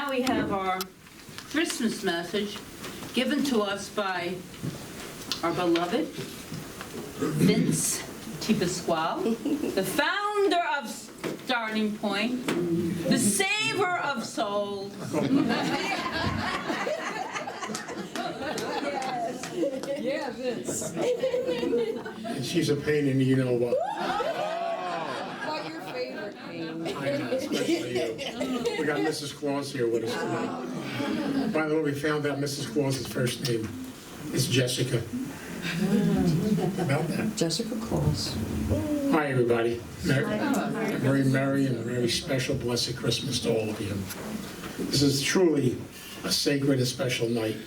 now we have our Christmas message given to us by our beloved Vince DiPasquale, the founder of Starting Point, the saver of souls. Yeah, Vince. And she's a pain in the you-know-what. What your favorite pain? I know, especially you. We got Mrs. Claus here with us tonight. By the way, we found out Mrs. Claus's first name is Jessica. About that. Jessica Claus. Hi, everybody. A very merry and a very special, blessed Christmas to all of you. This is truly a sacred and special night.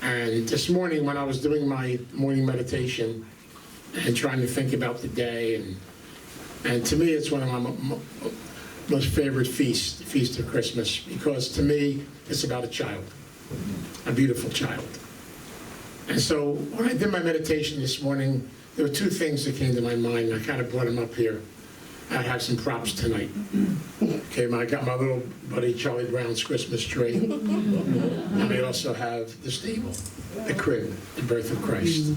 And this morning, when I was doing my morning meditation and trying to think about the day, and to me, it's one of my most favorite feasts, the Feast of Christmas, because to me, it's about a child, a beautiful child. And so when I did my meditation this morning, there were two things that came to my mind. I kind of brought them up here. I have some props tonight. Okay, I got my little buddy Charlie Brown's Christmas tree. And I also have the stable, the crib, the birth of Christ.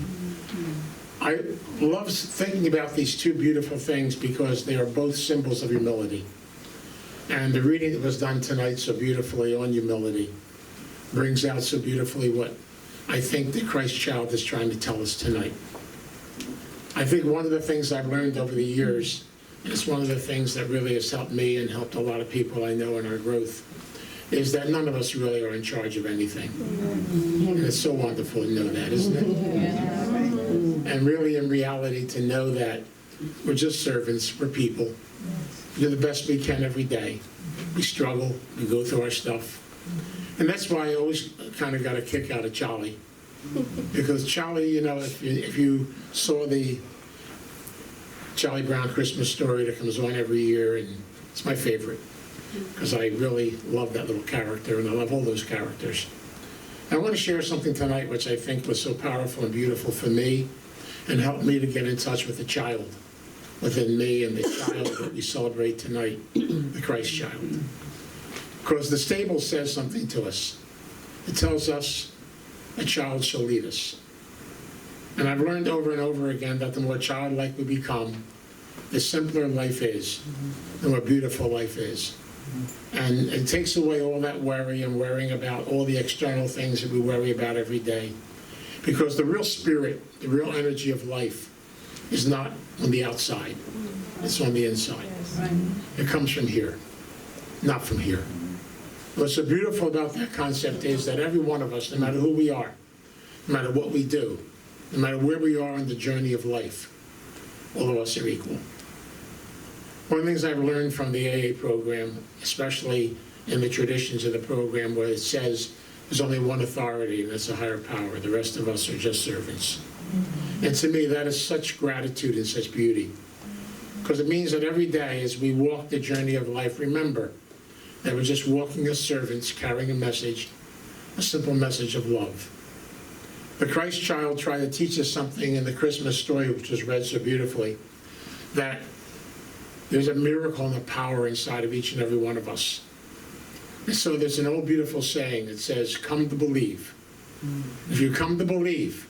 I love thinking about these two beautiful things because they are both symbols of humility. And the reading that was done tonight so beautifully on humility brings out so beautifully what I think the Christ child is trying to tell us tonight. I think one of the things I've learned over the years, and it's one of the things that really has helped me and helped a lot of people I know in our growth, is that none of us really are in charge of anything. And it's so wonderful to know that, isn't it? And really, in reality, to know that we're just servants, we're people. We do the best we can every day. We struggle, we go through our stuff. And that's why I always kind of got a kick out of Charlie. Because Charlie, you know, if you saw the Charlie Brown Christmas story that comes on every year, and it's my favorite, because I really love that little character, and I love all those characters. I want to share something tonight which I think was so powerful and beautiful for me, and helped me to get in touch with the child within me and the child that we celebrate tonight, the Christ child. Because the stable says something to us. It tells us a child shall lead us. And I've learned over and over again that the more childlike we become, the simpler life is, the more beautiful life is. And it takes away all that worry and worrying about all the external things that we worry about every day. Because the real spirit, the real energy of life is not on the outside, it's on the inside. It comes from here, not from here. What's so beautiful about that concept is that every one of us, no matter who we are, no matter what we do, no matter where we are in the journey of life, all of us are equal. One of the things I've learned from the AA program, especially in the traditions of the program, where it says there's only one authority, and that's a higher power. The rest of us are just servants. And to me, that is such gratitude and such beauty. Because it means that every day as we walk the journey of life, remember that we're just walking as servants, carrying a message, a simple message of love. The Christ child tried to teach us something in the Christmas story, which was read so beautifully, that there's a miracle and a power inside of each and every one of us. And so there's an old beautiful saying that says, come to believe. If you come to believe,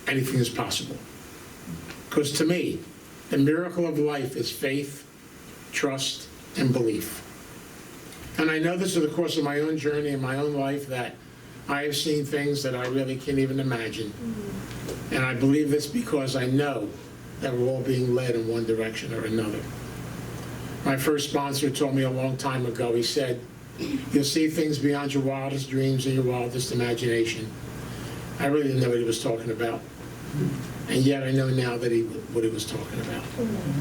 anything is possible. Because to me, the miracle of life is faith, trust, and belief. And I know this in the course of my own journey in my own life that I have seen things that I really can't even imagine. And I believe this because I know that we're all being led in one direction or another. My first sponsor told me a long time ago, he said, you'll see things beyond your wildest dreams and your wildest imagination. I really didn't know what he was talking about. And yet I know now that what he was talking about.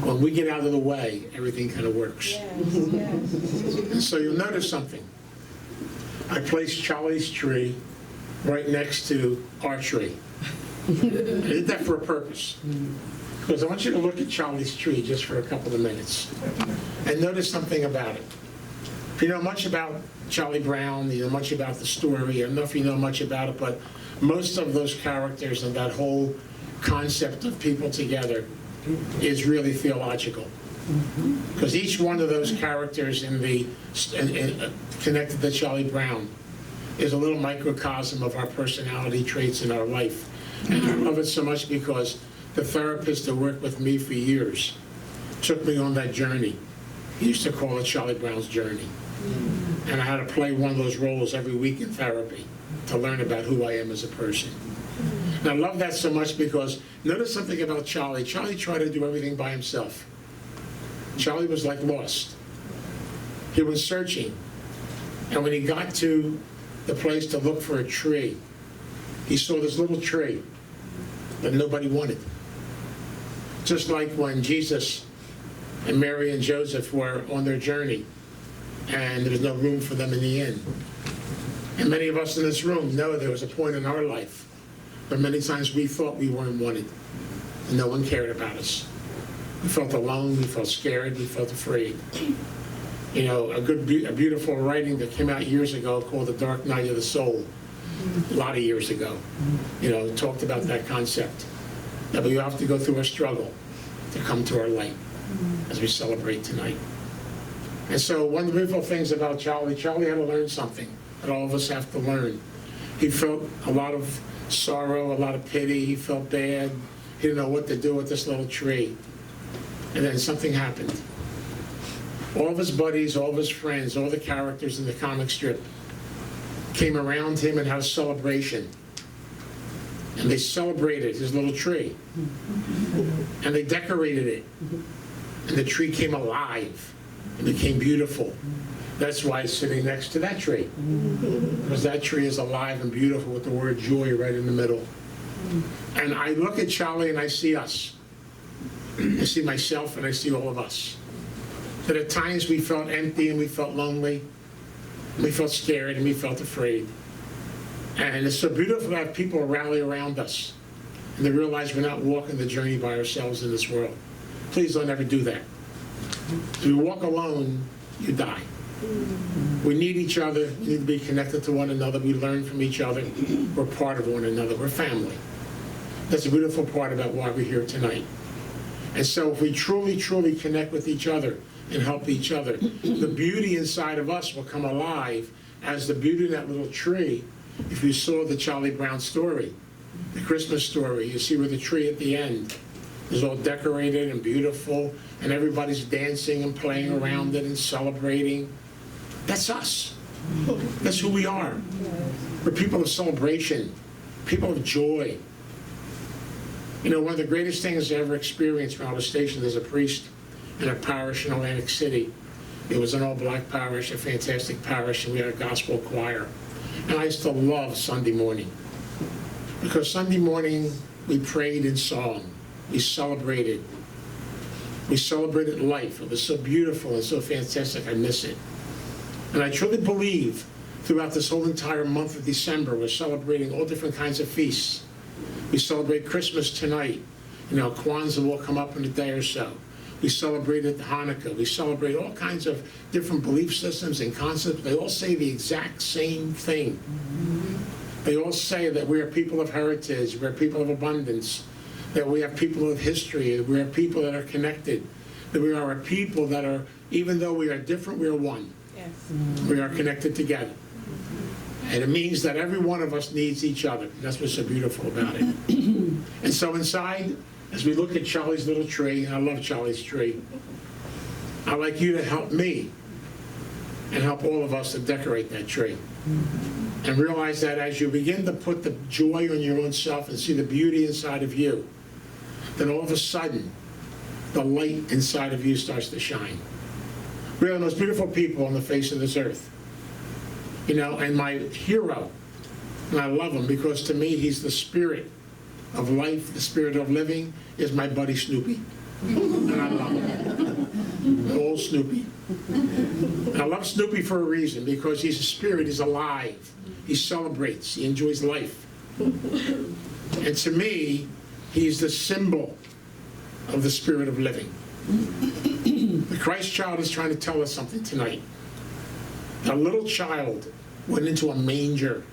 When we get out of the way, everything kind of works. And so you'll notice something. I placed Charlie's tree right next to our tree. I did that for a purpose. Because I want you to look at Charlie's tree just for a couple of minutes and notice something about it. If you know much about Charlie Brown, you know much about the story, I don't know if you know much about it, but most of those characters and that whole concept of people together is really theological. Because each one of those characters connected to Charlie Brown is a little microcosm of our personality traits in our life. And I love it so much because the therapist that worked with me for years took me on that journey. He used to call it Charlie Brown's journey. And I had to play one of those roles every week in therapy to learn about who I am as a person. And I love that so much because notice something about Charlie. Charlie tried to do everything by himself. Charlie was like lost. He was searching. And when he got to the place to look for a tree, he saw this little tree that nobody wanted. Just like when Jesus and Mary and Joseph were on their journey and there was no room for them in the inn. And many of us in this room know there was a point in our life where many times we thought we weren't wanted and no one cared about us. We felt alone, we felt scared, we felt afraid. You know, a beautiful writing that came out years ago called The Dark Night of the Soul, a lot of years ago, you know, talked about that concept, that we have to go through a struggle to come to our light as we celebrate tonight. And so one of the beautiful things about Charlie had to learn something that all of us have to learn. He felt a lot of sorrow, a lot of pity, he felt bad, he didn't know what to do with this little tree. And then something happened. All of his buddies, all of his friends, all the characters in the comic strip came around him and had a celebration. And they celebrated his little tree. And they decorated it. And the tree came alive. It became beautiful. That's why it's sitting next to that tree. Because that tree is alive and beautiful with the word joy right in the middle. And I look at Charlie and I see us. I see myself and I see all of us. That at times we felt empty and we felt lonely, and we felt scared and we felt afraid. And it's so beautiful to have people rally around us and to realize we're not walking the journey by ourselves in this world. Please don't ever do that. If you walk alone, you die. We need each other. We need to be connected to one another. We learn from each other. We're part of one another. We're family. That's the beautiful part about why we're here tonight. And so if we truly, truly connect with each other and help each other, the beauty inside of us will come alive as the beauty of that little tree. If you saw the Charlie Brown story, the Christmas story, you see where the tree at the end is all decorated and beautiful, and everybody's dancing and playing around it and celebrating. That's us. That's who we are. We're people of celebration, people of joy. You know, one of the greatest things I ever experienced when I was stationed as a priest in a parish in Atlantic City. It was an all-black parish, a fantastic parish, and we had a gospel choir. And I used to love Sunday morning. Because Sunday morning, we prayed in song. We celebrated. We celebrated life. It was so beautiful and so fantastic. I miss it. And I truly believe throughout this whole entire month of December, we're celebrating all different kinds of feasts. We celebrate Christmas tonight. You know, Kwanzaa will come up in a day or so. We celebrated Hanukkah. We celebrate all kinds of different belief systems and concepts. They all say the exact same thing. They all say that we are people of heritage, we're people of abundance, that we have people of history, we are people that are connected, that we are a people that are, even though we are different, we are one. Yes. We are connected together. And it means that every one of us needs each other. That's what's so beautiful about it. And so inside, as we look at Charlie's little tree, and I love Charlie's tree, I'd like you to help me and help all of us to decorate that tree. And realize that as you begin to put the joy on your own self and see the beauty inside of you, then all of a sudden, the light inside of you starts to shine. We are the most beautiful people on the face of this earth. You know, and my hero, and I love him because to me he's the spirit of life, the spirit of living, is my buddy Snoopy. And I love him. Old Snoopy. And I love Snoopy for a reason, because he's a spirit, he's alive. He celebrates, he enjoys life. And to me, he's the symbol of the spirit of living. The Christ child is trying to tell us something tonight. A little child went into a manger.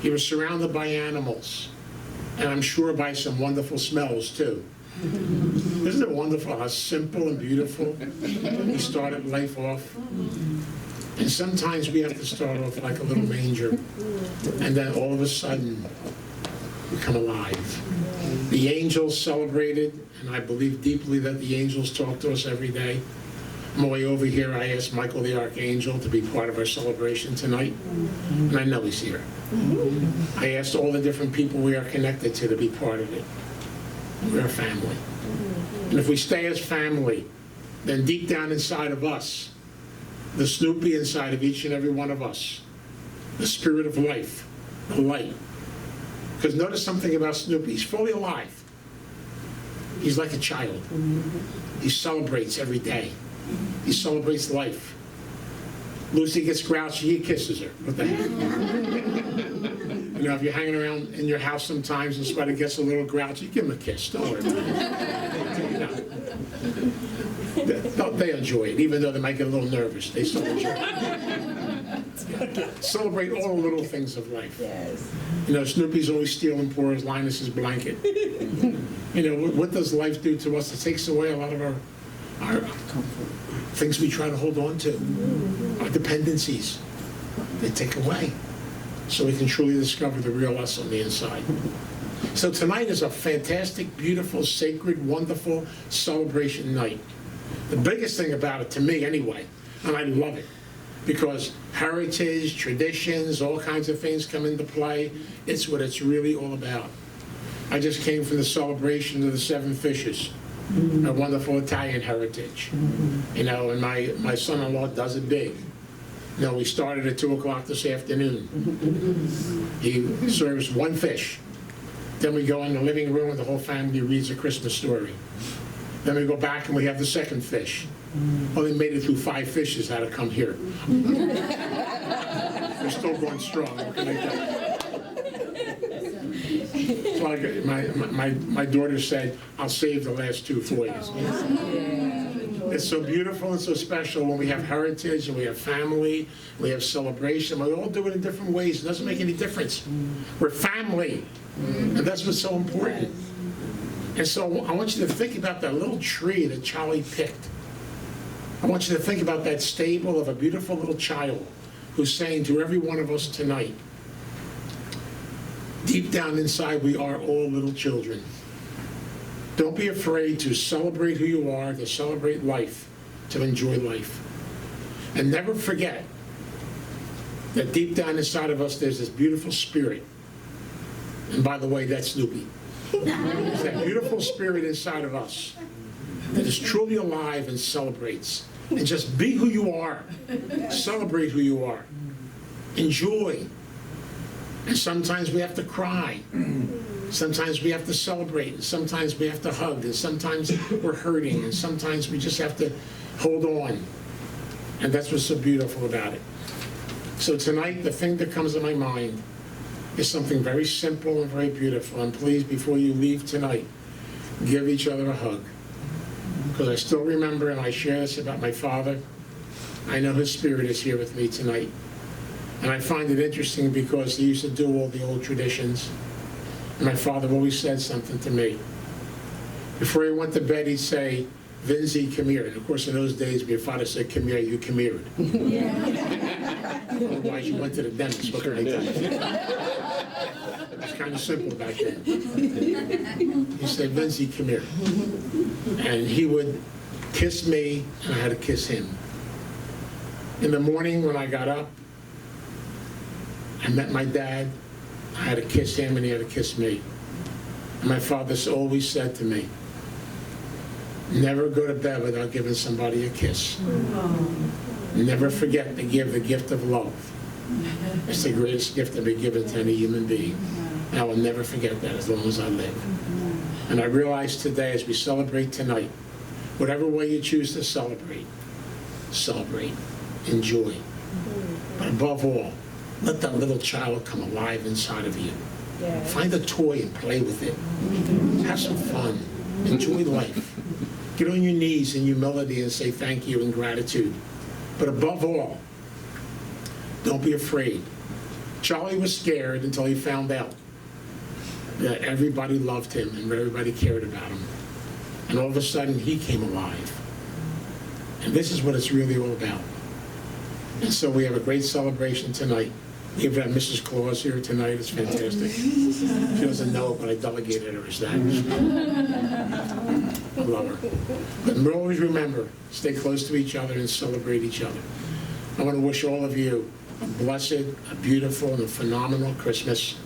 He was surrounded by animals, and I'm sure by some wonderful smells too. Isn't it wonderful how simple and beautiful we started life off? And sometimes we have to start off like a little manger, and then all of a sudden, we come alive. The angels celebrated, and I believe deeply that the angels talk to us every day. On my way over here, I asked Michael the Archangel to be part of our celebration tonight, and I know he's here. I asked all the different people we are connected to be part of it. We're a family. And if we stay as family, then deep down inside of us, the Snoopy inside of each and every one of us, the spirit of life, the light. Because notice something about Snoopy, he's fully alive. He's like a child. He celebrates every day. He celebrates life. Lucy gets grouchy, he kisses her. What the heck? You know, if you're hanging around in your house sometimes and somebody gets a little grouchy, give them a kiss. Don't worry about it. You know, they enjoy it, even though they might get a little nervous. They still enjoy it. Celebrate all the little things of life. Yes. You know, Snoopy's always stealing poor Linus's blanket. You know, what does life do to us? It takes away a lot of our things we try to hold on to, our dependencies. They take away, so we can truly discover the real us on the inside. So tonight is a fantastic, beautiful, sacred, wonderful celebration night. The biggest thing about it, to me anyway, and I love it, because heritage, traditions, all kinds of things come into play. It's what it's really all about. I just came from the celebration of the 7 fishes, a wonderful Italian heritage. You know, and my son-in-law does it big. You know, we started at 2 o'clock this afternoon. He serves 1 fish. Then we go in the living room and the whole family reads a Christmas story. Then we go back and we have the 2nd fish. Only made it through 5 fishes had to come here. We're still going strong. What can I tell you? It's like my daughter said, I'll save the last 2 for you. It's so beautiful and so special when we have heritage and we have family, we have celebration. We all do it in different ways. It doesn't make any difference. We're family, and that's what's so important. And so I want you to think about that little tree that Charlie picked. I want you to think about that stable of a beautiful little child who's saying to every one of us tonight, deep down inside, we are all little children. Don't be afraid to celebrate who you are, to celebrate life, to enjoy life. And never forget that deep down inside of us, there's this beautiful spirit. And by the way, that's Snoopy. It's that beautiful spirit inside of us that is truly alive and celebrates. And just be who you are. Celebrate who you are. Enjoy. And sometimes we have to cry. Sometimes we have to celebrate. And sometimes we have to hug. And sometimes we're hurting. And sometimes we just have to hold on. And that's what's so beautiful about it. So tonight, the thing that comes to my mind is something very simple and very beautiful. And please, before you leave tonight, give each other a hug. Because I still remember, and I share this about my father, I know his spirit is here with me tonight. And I find it interesting because he used to do all the old traditions. And my father always said something to me. Before he went to bed, he'd say, Vinzi, come here. And of course, in those days, my father said, come here, you come here. Otherwise, you went to the dentist. What can I tell you? It was kind of simple back then. He said, Vinzi, come here. And he would kiss me, and I had to kiss him. In the morning when I got up, I met my dad. I had to kiss him, and he had to kiss me. And my father always said to me, never go to bed without giving somebody a kiss. Never forget to give the gift of love. It's the greatest gift to be given to any human being. And I will never forget that as long as I live. And I realize today, as we celebrate tonight, whatever way you choose to celebrate, celebrate, enjoy. But above all, let that little child come alive inside of you. Find a toy and play with it. Have some fun. Enjoy life. Get on your knees in humility and say thank you and gratitude. But above all, don't be afraid. Charlie was scared until he found out that everybody loved him and everybody cared about him. And all of a sudden, he came alive. And this is what it's really all about. And so we have a great celebration tonight. We even have Mrs. Claus here tonight. It's fantastic. She doesn't know it, but I delegated her as that. I love her. But always remember, stay close to each other and celebrate each other. I want to wish all of you a blessed, a beautiful, and a phenomenal Christmas.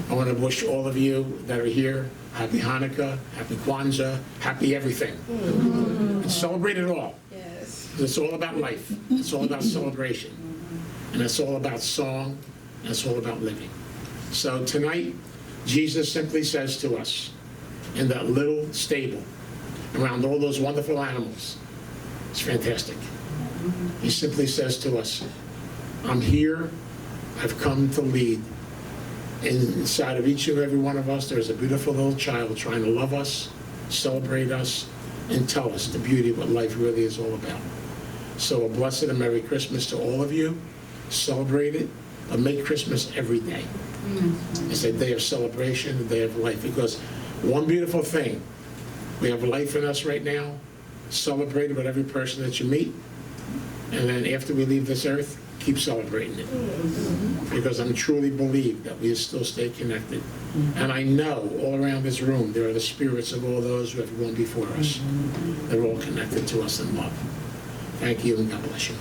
I want to wish all of you that are here happy Hanukkah, happy Kwanzaa, happy everything. And celebrate it all. Yes. It's all about life. It's all about celebration. And it's all about song. And it's all about living. So tonight, Jesus simply says to us, in that little stable, around all those wonderful animals, it's fantastic. He simply says to us, I'm here, I've come to lead. Inside of each and every one of us, there's a beautiful little child trying to love us, celebrate us, and tell us the beauty of what life really is all about. So a blessed and Merry Christmas to all of you. Celebrate it, but make Christmas every day. It's a day of celebration, a day of life, because one beautiful thing, we have life in us right now. Celebrate it with every person that you meet, and then after we leave this earth, keep celebrating it. Because I truly believe that we still stay connected. And I know all around this room there are the spirits of all those who have gone before us. They're all connected to us in love. Thank you, and God bless you.